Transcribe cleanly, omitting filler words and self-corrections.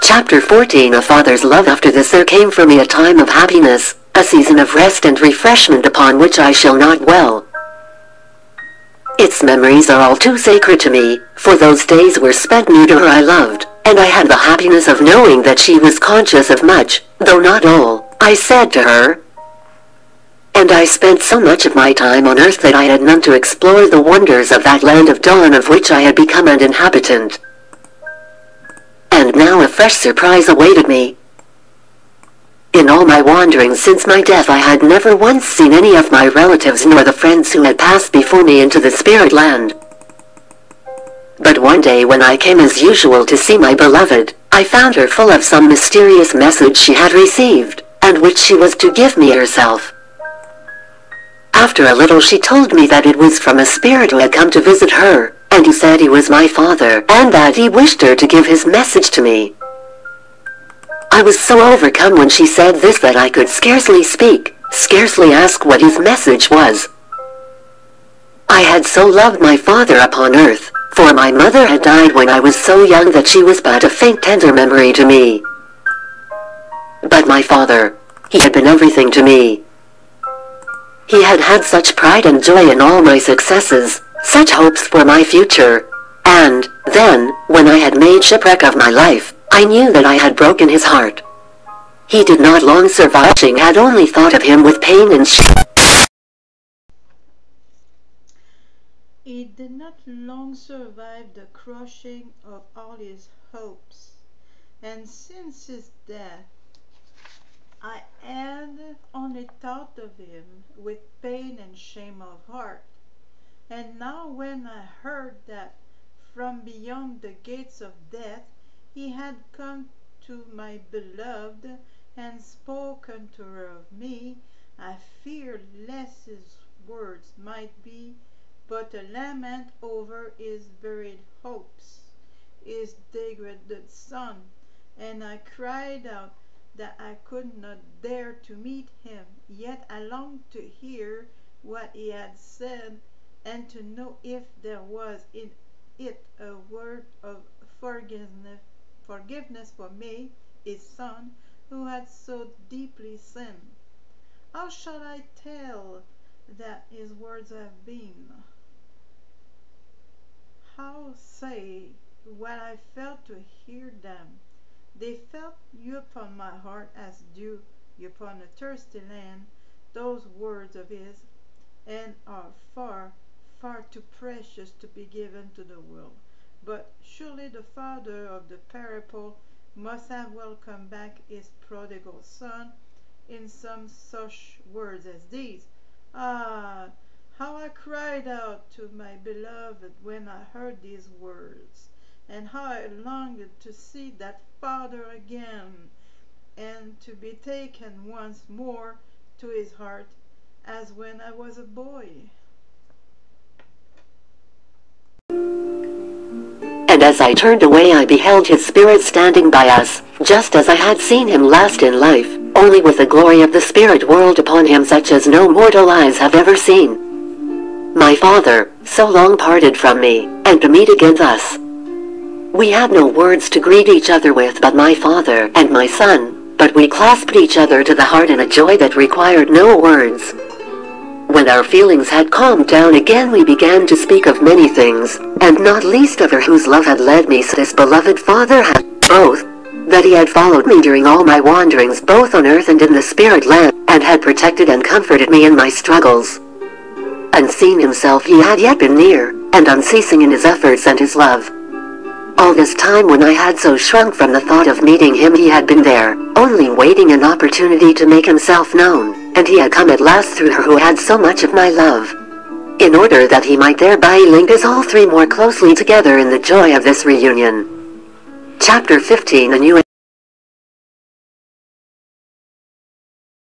Chapter 14 A Father's Love. After this there came for me a time of happiness, a season of rest and refreshment upon which I shall not dwell. Its memories are all too sacred to me, for those days were spent near to her I loved, and I had the happiness of knowing that she was conscious of much, though not all, I said to her. And I spent so much of my time on earth that I had none to explore the wonders of that land of dawn of which I had become an inhabitant. And now a fresh surprise awaited me. In all my wanderings since my death I had never once seen any of my relatives nor the friends who had passed before me into the spirit land. But one day when I came as usual to see my beloved, I found her full of some mysterious message she had received, and which she was to give me herself. After a little she told me that it was from a spirit who had come to visit her, and he said he was my father, and that he wished her to give his message to me. I was so overcome when she said this that I could scarcely speak, scarcely ask what his message was. I had so loved my father upon earth, for my mother had died when I was so young that she was but a faint tender memory to me. But my father, he had been everything to me. He had had such pride and joy in all my successes, such hopes for my future, and then, when I had made shipwreck of my life, I knew that I had broken his heart. He did not long survive, had only thought of him with pain and shame. He did not long survive the crushing of all his hopes, and since his death, I had only thought of him with pain and shame of heart. And now when I heard that from beyond the gates of death he had come to my beloved and spoken to her of me, I feared lest his words might be but a lament over his buried hopes, his degraded son, and I cried out that I could not dare to meet him, yet I longed to hear what he had said, and to know if there was in it a word of forgiveness for me, his son, who had so deeply sinned. How shall I tell that his words have been? How say what I felt to hear them? They fell you upon my heart as dew upon a thirsty land, those words of his, and are far, far too precious to be given to the world. But surely the father of the parable must have welcomed back his prodigal son in some such words as these. Ah, how I cried out to my beloved when I heard these words, and how I longed to see that father again, and to be taken once more to his heart as when I was a boy. And as I turned away I beheld his spirit standing by us, just as I had seen him last in life, only with the glory of the spirit world upon him such as no mortal eyes have ever seen. My father, so long parted from me, and to meet again thus. We had no words to greet each other with but my father and my son, but we clasped each other to the heart in a joy that required no words. When our feelings had calmed down again we began to speak of many things, and not least of her whose love had led me so this beloved father had both, that he had followed me during all my wanderings both on earth and in the spirit land, and had protected and comforted me in my struggles. Unseen himself he had yet been near, and unceasing in his efforts and his love. All this time when I had so shrunk from the thought of meeting him he had been there, only waiting an opportunity to make himself known, and he had come at last through her who had so much of my love, in order that he might thereby link us all three more closely together in the joy of this reunion. Chapter 15 A New